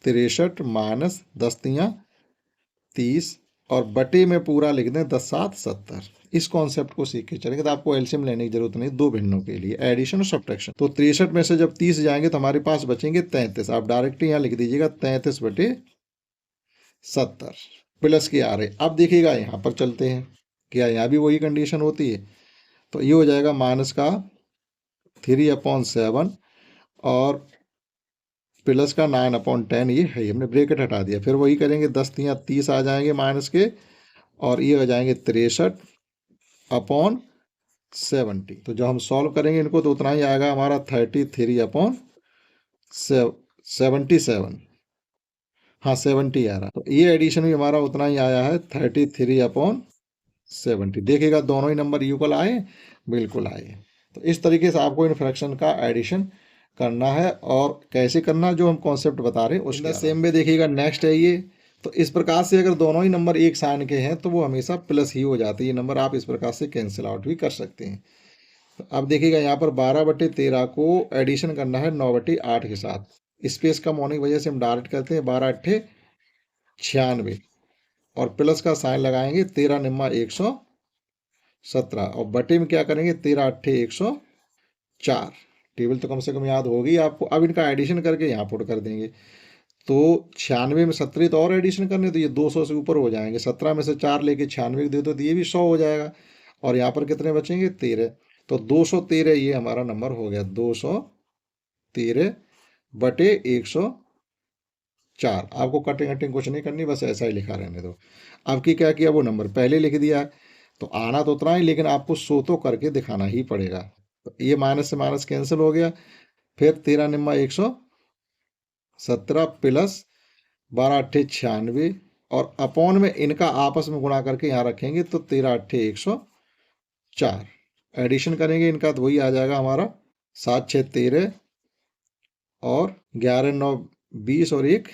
63 - 10×3 और बटे में पूरा लिख दें 10×7 70। इस कॉन्सेप्ट को सीख के चलेंगे तो आपको एलसीएम लेने की जरूरत नहीं, दो भिन्नों के लिए एडिशन और सब्ट्रैक्शन। तो 63 में से जब 30 जाएंगे तो हमारे पास बचेंगे 33। आप डायरेक्टली यहाँ लिख दीजिएगा 33/70 प्लस के आ रहे। अब देखिएगा यहाँ पर चलते हैं, क्या यहाँ भी वही कंडीशन होती है। तो ये हो जाएगा माइनस का 3/7 और प्लस का 9/10। ये है, हमने ब्रैकेट हटा दिया। फिर वही करेंगे 10×3 आ जाएंगे माइनस के, और ये हो जाएंगे 63/70। तो जब हम सॉल्व करेंगे इनको तो उतना ही आएगा हमारा 33/77। हाँ 70 आ रहा। तो ये एडिशन भी हमारा उतना ही आया है 33/70। देखिएगा दोनों ही नंबर इक्वल आए, बिल्कुल आए। तो इस तरीके से आपको इन फ्रैक्शन का एडिशन करना है, और कैसे करना जो हम कॉन्सेप्ट बता रहे हैं उसका सेम में देखिएगा। नेक्स्ट है ये। तो इस प्रकार से अगर दोनों ही नंबर एक साइन के हैं तो वो हमेशा प्लस ही हो जाते हैं। ये नंबर आप इस प्रकार से कैंसिल आउट भी कर सकते हैं। तो अब देखिएगा यहाँ पर 12/13 को एडिशन करना है 9/8 के साथ। स्पेस कम होने की वजह से हम डायरेक्ट करते हैं 12×8 = 96 और प्लस का साइन लगाएंगे 13×9 117 और बटे में क्या करेंगे 13×8 104। टेबल तो कम से कम याद होगी आपको। अब इनका एडिशन करके यहाँ पुट कर देंगे। तो 96 में 17 तो और एडिशन करने, तो ये 200 से ऊपर हो जाएंगे। 17 में से 4 लेके 96 दे दो तो ये भी 100 हो जाएगा। और यहाँ पर कितने बचेंगे 13। तो 213 ये हमारा नंबर हो गया, 213/104। 4। आपको कटिंग कटिंग कुछ नहीं करनी, बस ऐसा ही लिखा रहने दो। अब की क्या किया, वो नंबर पहले लिख दिया है, तो आना तो उतना ही, लेकिन आपको शो तो करके दिखाना ही पड़ेगा। तो ये माइनस से माइनस कैंसिल हो गया। फिर 13 निम्मा 117 प्लस 12 अट्ठे 96, और अपॉन में इनका आपस में गुणा करके यहाँ रखेंगे, तो 13 अट्ठे 104। एडिशन करेंगे इनका तो वही आ जाएगा हमारा 7 6 13 और 11 9 20 और 1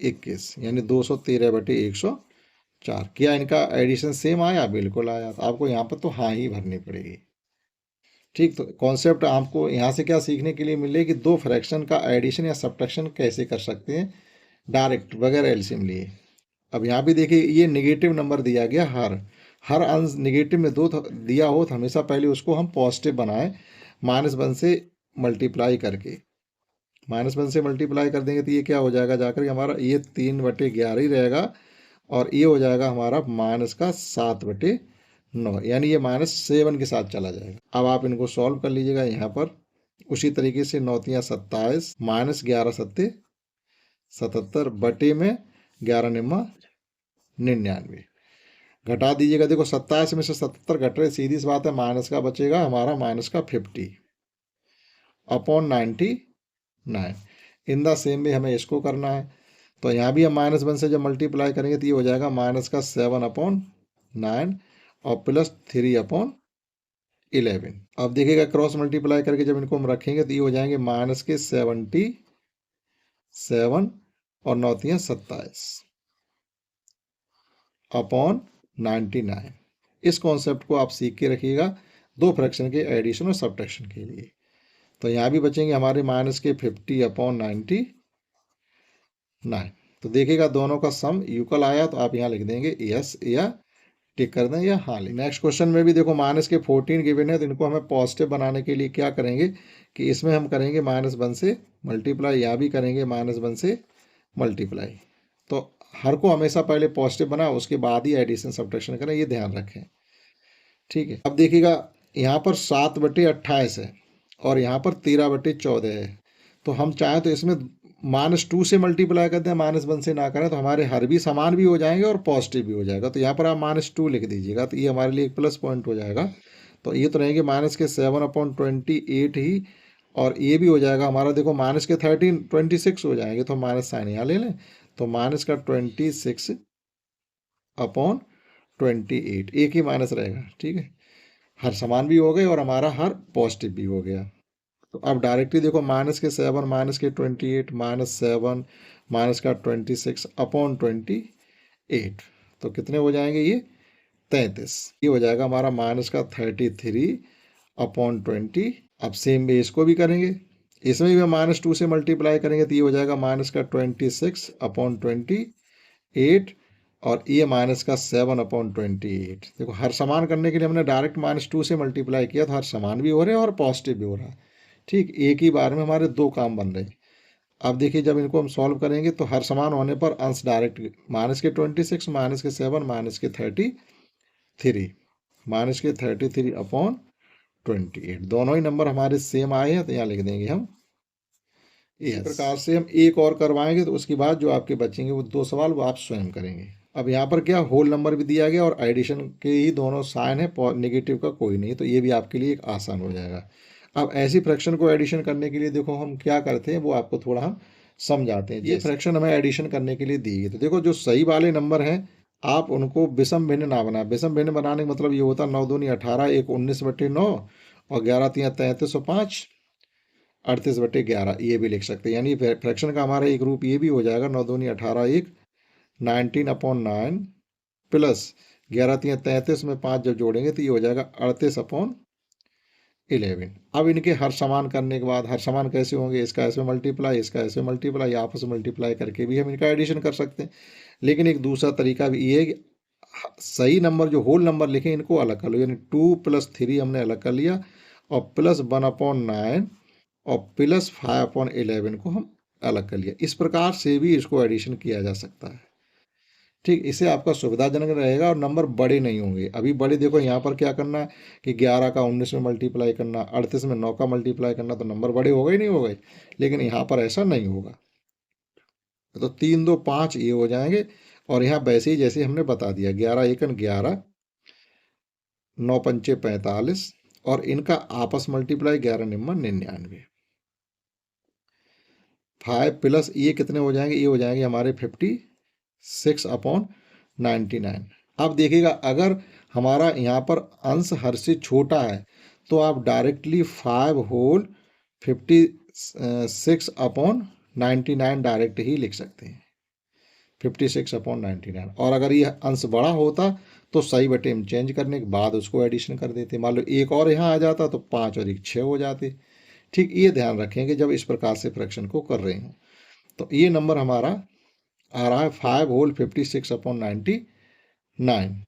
21, यानी 213/104। क्या इनका एडिशन सेम आया? बिल्कुल आया। तो आपको यहाँ पर तो हाँ ही भरनी पड़ेगी। ठीक, तो कॉन्सेप्ट आपको यहाँ से क्या सीखने के लिए मिले कि दो फ्रैक्शन का एडिशन या सब्ट्रैक्शन कैसे कर सकते हैं डायरेक्ट, बगैर एलसीएम लिए। अब यहाँ भी देखिए, ये नेगेटिव नंबर दिया गया, हर अंश नेगेटिव में दो दिया हो तो हमेशा पहले उसको हम पॉजिटिव बनाएं, -1 से मल्टीप्लाई करके। -1 से मल्टीप्लाई कर देंगे तो ये क्या हो जाएगा, जाकर हमारा ये 3/11 ही रहेगा, और ये हो जाएगा हमारा -7/9, यानी ये -7 के साथ चला जाएगा। अब आप इनको सॉल्व कर लीजिएगा यहाँ पर उसी तरीके से। 9 तियाँ 27, -11 सत्ते 77 बटे में 11 निम्मा 99, घटा दीजिएगा। देखो 27 में से 77 घट रहे, सीधी सी बात है, माइनस का बचेगा हमारा -50/99। इन द सेम में हमें इसको करना है, तो यहाँ भी हम -1 से जब मल्टीप्लाई करेंगे तो ये हो जाएगा -7/9 और +3/11। अब देखिएगा क्रॉस मल्टीप्लाई करके जब इनको हम रखेंगे तो ये हो जाएंगे -77 और 9 तियाँ 27 अपॉन 99। इस कॉन्सेप्ट को आप सीख के रखिएगा दो फ्रैक्शन के एडिशन और सब्ट्रैक्शन के लिए। तो यहाँ भी बचेंगे हमारे -50/99। तो देखिएगा दोनों का सम इक्वल आया, तो आप यहाँ लिख देंगे यस या टिक कर दें या हाँ। नेक्स्ट क्वेश्चन में भी देखो -14 गिवन है, तो इनको हमें पॉजिटिव बनाने के लिए क्या करेंगे कि इसमें हम करेंगे -1 से मल्टीप्लाई, यहाँ भी करेंगे -1 से मल्टीप्लाई। तो हर को हमेशा पहले पॉजिटिव बनाओ, उसके बाद ही एडिशन सब्ट्रैक्शन करें, ये ध्यान रखें। ठीक है, अब देखिएगा यहाँ पर 7/28 है और यहाँ पर 13/14 है, तो हम चाहें तो इसमें -2 से मल्टीप्लाई कर दें, -1 से ना करें, तो हमारे हर भी समान भी हो जाएंगे और पॉजिटिव भी हो जाएगा। तो यहाँ पर आप -2 लिख दीजिएगा, तो ये हमारे लिए एक प्लस पॉइंट हो जाएगा। तो ये तो रहेंगे -7/28 ही, और ये भी हो जाएगा हमारा, देखो -13 26 हो जाएंगे, तो माइनस साइन यहाँ ले लें, तो -26/28 एक ही माइनस रहेगा। ठीक है, हर समान भी हो गए और हमारा हर पॉजिटिव भी हो गया। तो अब डायरेक्टली देखो -7 -28 -7 -26/28, तो कितने हो जाएंगे ये 33। ये हो जाएगा हमारा -33/20। अब सेम वे इसको भी करेंगे, इसमें भी हम -2 से मल्टीप्लाई करेंगे, तो ये हो जाएगा -26/28 और ये -7/28। देखो हर समान करने के लिए हमने डायरेक्ट -2 से मल्टीप्लाई किया, तो हर समान भी हो रहे हैं और पॉजिटिव भी हो रहा है। ठीक, एक ही बार में हमारे दो काम बन रहे हैं। अब देखिए जब इनको हम सॉल्व करेंगे तो हर समान होने पर अंश डायरेक्ट -26 -7 -33/28 दोनों ही नंबर हमारे सेम आए हैं, तो यहाँ लिख देंगे हम। इस प्रकार से हम एक और करवाएंगे, तो उसके बाद जो आपके बचेंगे वो दो सवाल वो आप स्वयं करेंगे। अब यहाँ पर क्या होल नंबर भी दिया गया और एडिशन के ही दोनों साइन है, नेगेटिव का कोई नहीं, तो ये भी आपके लिए एक आसान हो जाएगा। अब ऐसी फ्रैक्शन को एडिशन करने के लिए देखो हम क्या करते हैं, वो आपको थोड़ा हम समझाते हैं। ये फ्रैक्शन हमें एडिशन करने के लिए दी गई, तो देखो जो सही वाले नंबर हैं आप उनको विषम भिन्न ना बनाए। विषम भिन्न बनाने का मतलब ये होता है 9 दूनी 18, 1 19/9 और 11 तियाँ 33 और 5 38/11, ये भी लिख सकते हैं। यानी फ्रैक्शन का हमारा एक रूप ये भी हो जाएगा 9 दूनी 18, 1 19/9 प्लस 11 तियाँ 33 में 5 जब जोड़ेंगे तो ये हो जाएगा 38/11। अब इनके हर समान करने के बाद, हर समान कैसे होंगे, इसका ऐसे मल्टीप्लाई, इसका ऐसे मल्टीप्लाई, आपस में मल्टीप्लाई करके भी हम इनका एडिशन कर सकते हैं। लेकिन एक दूसरा तरीका भी ये है कि सही नंबर जो होल नंबर लिखे इनको अलग कर लो, यानी 2 + 3 हमने अलग कर लिया और +1/9 और +5/11 को हम अलग कर लिया। इस प्रकार से भी इसको एडिशन किया जा सकता है। ठीक, इससे आपका सुविधाजनक रहेगा और नंबर बड़े नहीं होंगे। अभी बड़े देखो यहाँ पर क्या करना है कि 11 का 19 में मल्टीप्लाई करना, 38 में 9 का मल्टीप्लाई करना, तो नंबर बड़े हो गए नहीं हो गए, लेकिन यहाँ पर ऐसा नहीं होगा। तो 3 2 5 ये हो जाएंगे, और यहाँ वैसे ही जैसे हमने बता दिया 11 एकन 11, 9 पंचे 45, और इनका आपस मल्टीप्लाई 11 निम्न 99। 5 प्लस ये कितने हो जाएंगे, ये हो जाएंगे हमारे 56/99। अब देखिएगा अगर हमारा यहाँ पर अंश हर से छोटा है तो आप डायरेक्टली 5 होल 56/99 डायरेक्ट ही लिख सकते हैं, 56/99। और अगर ये अंश बड़ा होता तो सही बटे में चेंज करने के बाद उसको एडिशन कर देते, मान लो एक और यहाँ आ जाता तो 5 और 1 6 हो जाते। ठीक, ये ध्यान रखें कि जब इस प्रकार से फ्रैक्शन को कर रहे हो तो ये नंबर हमारा आ रहा है 5 होल 56/99।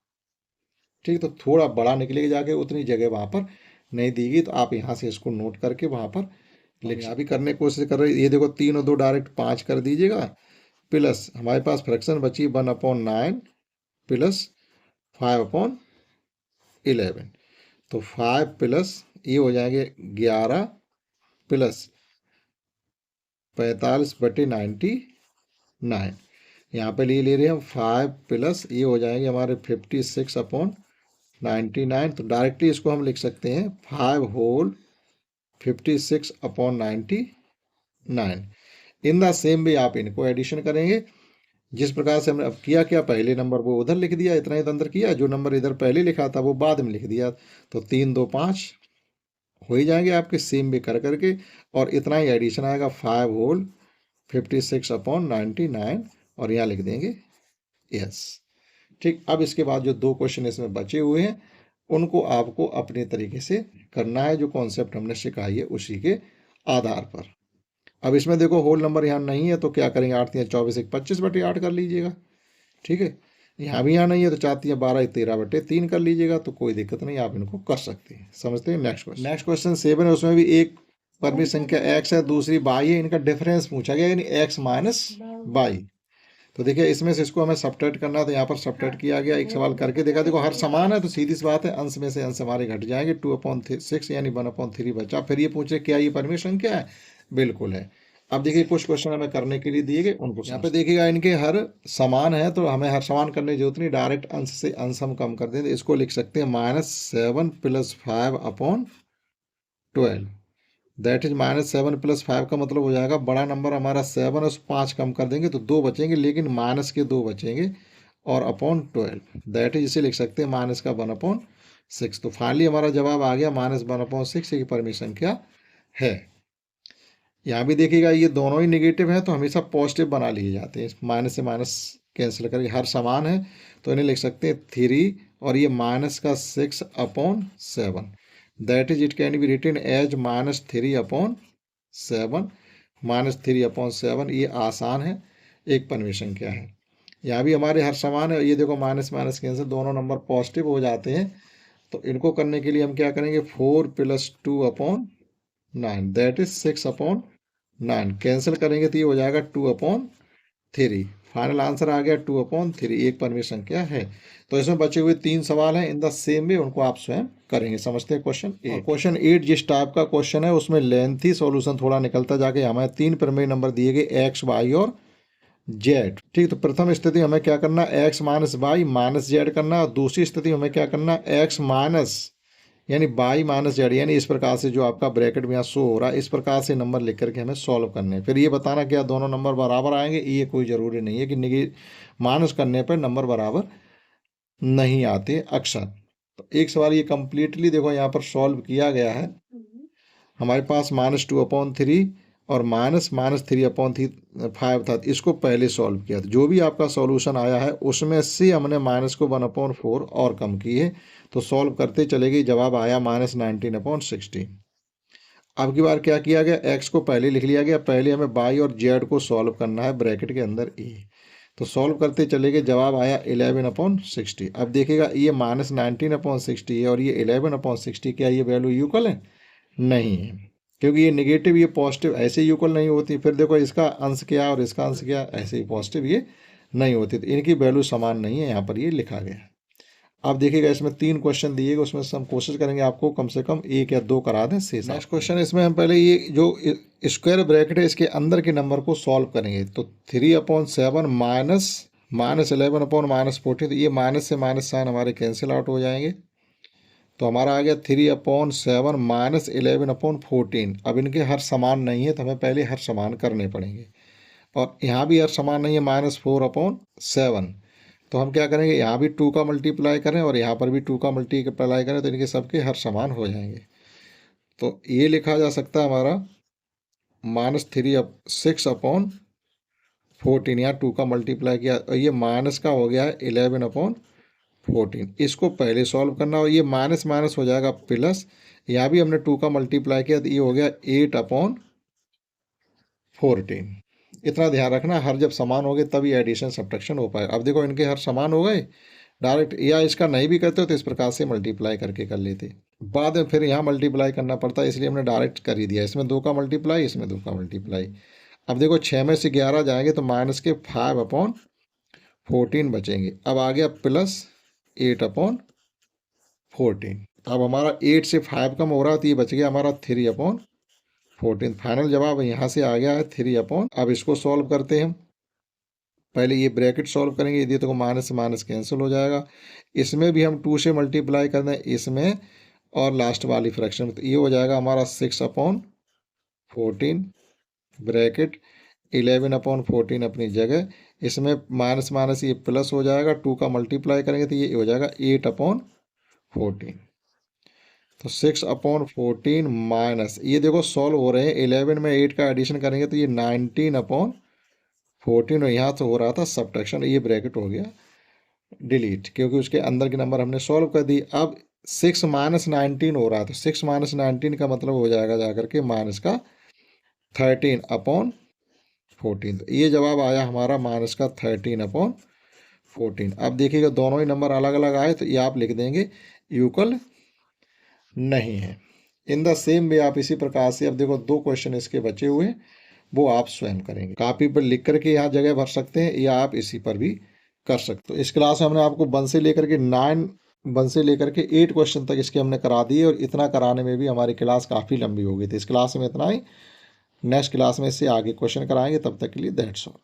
ठीक, तो थोड़ा बड़ा निकलेगा जाके, उतनी जगह वहाँ पर नहीं दी गई, तो आप यहाँ से इसको नोट करके वहाँ पर लिख, अभी करने की कोशिश कर रहे हैं। ये देखो 3 और 2 डायरेक्ट 5 कर दीजिएगा, प्लस हमारे पास फ्रैक्शन बची 1/9 प्लस 5/11। तो 5 प्लस ये हो जाएंगे 11 प्लस 45/99। यहाँ पे ले रहे हैं हम 5 प्लस ये हो जाएंगे हमारे 56/99। तो डायरेक्टली इसको हम लिख सकते हैं 5 whole 56/99। In the same way आप इनको एडिशन करेंगे जिस प्रकार से हमने अब किया, क्या पहले नंबर वो उधर लिख दिया, इतना ही तो अंदर किया, जो नंबर इधर पहले लिखा था वो बाद में लिख दिया। तो 3 2 5 हो ही जाएंगे आपके सेम वे कर करके, और इतना ही एडिशन आएगा 5 होल 56/99, और यहाँ लिख देंगे यस। ठीक, अब इसके बाद जो 2 क्वेश्चन इसमें बचे हुए हैं उनको आपको अपने तरीके से करना है, जो कॉन्सेप्ट हमने सिखाई है उसी के आधार पर। अब इसमें देखो होल नंबर यहाँ नहीं है तो क्या करेंगे, 8 3 24 1 25/8 कर लीजिएगा। ठीक है, यहाँ भी यहाँ नहीं है तो 4 3 12 13/3 कर लीजिएगा, तो कोई दिक्कत नहीं, आप इनको कर सकते हैं। समझते हैं। नेक्स्ट क्वेश्चन 7 है, उसमें भी एक परमित संख्या x है, दूसरी y है, इनका डिफरेंस पूछा गया, यानी x माइनस y। तो देखिए इसमें से इसको हमें सब्ट्रैक्ट करना है, तो यहाँ पर सब्ट्रैक्ट किया गया, एक सवाल करके देखा, देखो हर समान है तो सीधी सी बात है अंश में से अंश हमारे घट जाएंगे, 2/6 यानी 1/3 बचा। फिर ये पूछे क्या ये परमित संख्या है, बिल्कुल है। अब देखिए कुछ क्वेश्चन हमें करने के लिए दिए गए, उनको यहाँ पे देखिएगा इनके हर समान है तो हमें हर समान करने की जरूरत नहीं, डायरेक्ट अंश से अंश हम कम कर दें, तो इसको लिख सकते हैं -7 + 5/12। दैट इज -7 + 5 का मतलब हो जाएगा बड़ा नंबर हमारा 7 और 5 कम कर देंगे तो 2 बचेंगे, लेकिन माइनस के 2 बचेंगे, और /12 दैट इज इसे लिख सकते हैं माइनस का 1/6। तो फाइनली हमारा जवाब आ गया -1/6 की परमित संख्या है। यहाँ भी देखिएगा ये दोनों ही नेगेटिव हैं तो हमेशा पॉजिटिव बना लिए जाते हैं, माइनस से माइनस कैंसिल करके, हर समान है तो इन्हें लिख सकते हैं 3 और ये माइनस का 6/7। That is it can be written as -3/7। -3/7 ये आसान है, एक परमित संख्या है। यहाँ भी हमारे हर समान है, ये देखो माइनस माइनस कैंसिल, दोनों नंबर पॉजिटिव हो जाते हैं। तो इनको करने के लिए हम क्या करेंगे, 4 + 2/9 दैट इज 6/9 कैंसिल करेंगे तो ये हो जाएगा 2/3। फाइनल आंसर आ गया 2/3, एक परमित संख्या है। तो इसमें बचे हुए 3 सवाल हैं, इन द सेम वे उनको आप स्वयं करेंगे। समझते हैं क्वेश्चन 8। क्वेश्चन 8 जिस टाइप का क्वेश्चन है उसमें लेंथी सॉल्यूशन थोड़ा निकलता जाके हमें 3 प्रमेय नंबर दिए गए x, y और z। ठीक, तो प्रथम स्थिति हमें क्या करना, x - y - z करना, और दूसरी स्थिति हमें क्या करना, x माइनस यानी y - z, यानी इस प्रकार से जो आपका ब्रैकेट में यहाँ शो हो रहा है, इस प्रकार से नंबर लिख करके हमें सॉल्व करने हैं। फिर ये बताना क्या दोनों नंबर बराबर आएंगे, ये कोई ज़रूरी नहीं है कि माइनस करने पर नंबर बराबर नहीं आते अक्सर। तो एक सवाल ये कंप्लीटली देखो यहाँ पर सॉल्व किया गया है, हमारे पास -2/3 और -3/5 था, इसको पहले सॉल्व किया था। जो भी आपका सॉल्यूशन आया है उसमें से हमने माइनस को 1/4 और कम किए, तो सॉल्व करते चले गए, जवाब आया -19/16। अब की बार क्या किया गया, x को पहले लिख लिया गया, पहले हमें y और z को सॉल्व करना है ब्रैकेट के अंदर a, तो सॉल्व करते चले गए, जवाब आया 11/60। अब देखिएगा ये -19/60 है और ये 11/60, क्या ये वैल्यू इक्वल है, नहीं है, क्योंकि ये नेगेटिव ये पॉजिटिव ऐसे इक्वल नहीं होती। फिर देखो इसका अंश क्या और इसका अंश क्या, ऐसे ही पॉजिटिव ये नहीं होती, तो इनकी वैल्यू समान नहीं है, यहाँ पर ये लिखा गया है। अब देखिएगा इसमें 3 क्वेश्चन दिए गए, उसमें से हम कोशिश करेंगे आपको कम से कम 1 या 2 करा दें शेष। नेक्स्ट क्वेश्चन इसमें हम पहले ये जो स्क्वायर ब्रैकेट है, इसके अंदर के नंबर को सॉल्व करेंगे तो 3/7 माइनस 11/-14, तो ये माइनस से माइनस साइन हमारे कैंसिल आउट हो जाएंगे। तो हमारा आ गया 3/7 माइनस 11/14। अब इनके हर समान नहीं है तो हमें पहले हर समान करने पड़ेंगे, और यहाँ भी हर समान नहीं है, -4/7। तो हम क्या करेंगे, यहाँ भी 2 का मल्टीप्लाई करें और यहाँ पर भी 2 का मल्टीप्लाई करें, तो इनके सबके हर समान हो जाएंगे। तो ये लिखा जा सकता है हमारा -6/14, यहाँ 2 का मल्टीप्लाई किया और ये माइनस का हो गया है 11/14। इसको पहले सॉल्व करना, और ये माइनस माइनस हो जाएगा प्लस, यहाँ भी हमने 2 का मल्टीप्लाई किया तो ये हो गया 8/14। इतना ध्यान रखना, हर जब समान हो गए तभी एडिशन सब्ट्रैक्शन हो पाए। अब देखो इनके हर समान हो गए डायरेक्ट, या इसका नहीं भी करते हो तो इस प्रकार से मल्टीप्लाई करके कर लेते, बाद में फिर यहाँ मल्टीप्लाई करना पड़ता है, इसलिए हमने डायरेक्ट कर ही दिया। इसमें 2 का मल्टीप्लाई, इसमें 2 का मल्टीप्लाई। अब देखो 6 में से 11 जाएंगे तो माइनस के 5/14 बचेंगे। अब आ गया प्लस 8/14। अब हमारा 8 से 5 कम हो रहा है तो ये बच गया हमारा 3/14। फाइनल जवाब यहाँ से आ गया है 3/। अब इसको सॉल्व करते हैं हम। पहले ये ब्रैकेट सॉल्व करेंगे, यदि तो माइनस से माइनस कैंसिल हो जाएगा। इसमें भी हम 2 से मल्टीप्लाई कर दें, इसमें और लास्ट वाली फ्रैक्शन में, तो ये हो जाएगा हमारा 6/14 ब्रैकेट 11/14 अपनी जगह। इसमें माइनस माइनस ये प्लस हो जाएगा, 2 का मल्टीप्लाई करेंगे तो ये हो जाएगा 8/14। तो 6/14 माइनस, ये देखो सॉल्व हो रहे हैं, 11 में 8 का एडिशन करेंगे तो ये 19/14, और यहाँ से हो रहा था सब्ट्रैक्शन, ये ब्रैकेट हो गया डिलीट क्योंकि उसके अंदर के नंबर हमने सॉल्व कर दी। अब 6 - 19 हो रहा है, तो 6 - 19 का मतलब हो जाएगा जाकर के माइनस का 13/14। तो ये जवाब आया हमारा माइनस का 13/14। अब देखिएगा दोनों ही नंबर अलग अलग आए तो ये आप लिख देंगे इक्वल नहीं है। इन द सेम वे आप इसी प्रकार से, अब देखो 2 क्वेश्चन इसके बचे हुए, वो आप स्वयं करेंगे। कॉपी पर लिख करके यहाँ जगह भर सकते हैं, या आप इसी पर भी कर सकते हो। इस क्लास में हमने आपको 1 से लेकर के 8 क्वेश्चन तक इसके हमने करा दिए, और इतना कराने में भी हमारी क्लास काफ़ी लंबी हो गई थी। इस क्लास में इतना ही, नेक्स्ट क्लास में इससे आगे क्वेश्चन कराएंगे। तब तक के लिए दैट्स ऑल।